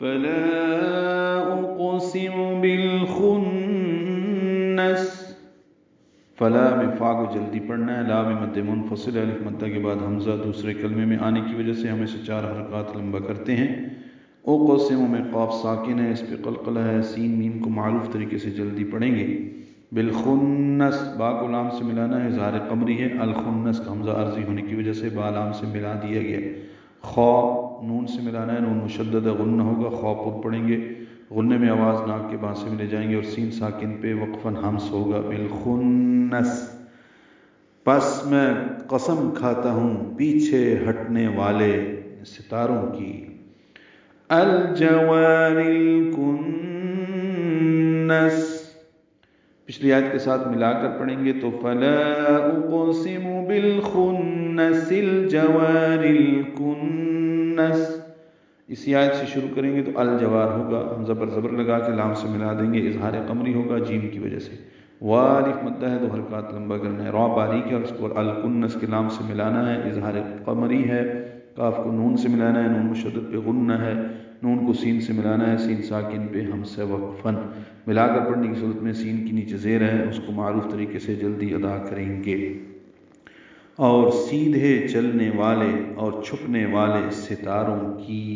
فلا اقسم بالخنس، فلا میں فا کو جلدی پڑھنا ہے، لا میں مد منفصل، الف مدہ کے بعد حمزہ دوسرے کلمے میں آنے کی وجہ سے ہم اسے 4 حرکات لمبا کرتے ہیں۔ اقسم میں قاف ساکن ہے، اس پہ قلقلہ ہے، سین میم کو معروف طریقے سے جلدی پڑھیں گے۔ بالخنس، با کو لام سے ملانا ہے، اظہار قمری ہے، الخنس کا حمزہ عارضی ہونے کی وجہ سے با لام سے ملا دیا گیا۔ خا نون سے ملانا ہے، نون مشدد غنہ ہوگا، خا پر پڑھیں گے، غنے میں آواز ناک کے بان سے ملے جائیں گے، اور سین ساکن پہ وقفاً ہمس ہوگا۔ بالخنس، پس میں قسم کھاتا ہوں پیچھے ہٹنے والے ستاروں کی۔ الجوار الکنس، پچھلی آیت کے ساتھ ملا کر پڑھیں گے تو فلا اقسم بالخنس الجوار الکنس، اسی آیت سے شروع کریں گے تو الجوار ہوگا، حمزہ پر زبر لگا کے لام سے ملا دیں گے، اظہار قمری ہوگا جیم کی وجہ سے۔ والف مدہ ہے، 2 حرکات لمبا کرنا ہے، را باریک ہے اور اس کو الکنس کے لام سے ملانا ہے، اظہار قمری ہے، کاف کو نون سے ملانا ہے، نون مشدد پہ غنہ ہے، نون کو سین سے ملانا ہے، سین ساکن پہ ہمس وقفاً، ملا کر پڑھنے کی صورت میں سین کی نیچے زیر ہے، اس کو معروف طریقے سے جلدی ادا کریں گے۔ اور سیدھے چلنے والے اور چھپنے والے ستاروں کی۔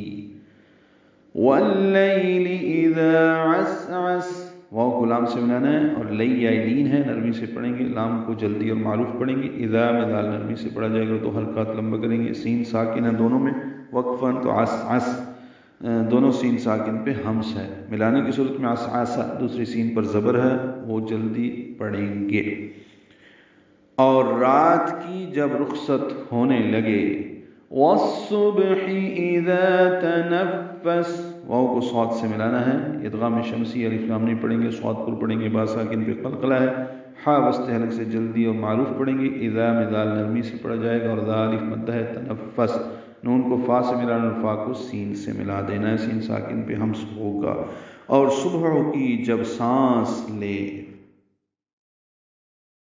واللیل اذا عسعس، واو کو لام سے ملانا ہے اور لئی یا لین ہے، نرمی سے پڑھیں گے، لام کو جلدی اور معروف پڑھیں گے، اذا میں دال نرمی سے پڑھا جائے گا، 2 حرکات لمبا کریں گے، سین ساکن ہے دونوں میں وقفاً، تو عسعس دونوں سین ساکن پہ ہمس ہے، ملانے کی صورت میں عسعسا دوسری سین پر زبر ہے، وہ جلدی پڑھیں گے۔ اور رات کی جب رخصت ہونے لگے، والصبح اذا تنفس، واو کو صاد سے ملانا ہے، ادغام شمسی الف لام نہیں پڑھیں گے، صاد پر پڑھیں گے، با ساکن پہ قلقلہ ہے، ہا وسط حلق سے جلدی اور معروف پڑھیں گے، اذا میں دال نرمی سے پڑھا جائے گا، اور ذا الف مدہ ہے، تنفس نون کو فا سے ملانا اور فا کو سین سے ملا دینا ہے، سین ساکن پہ ہمس ہوگا۔ اور صبح کی جب سانس لے،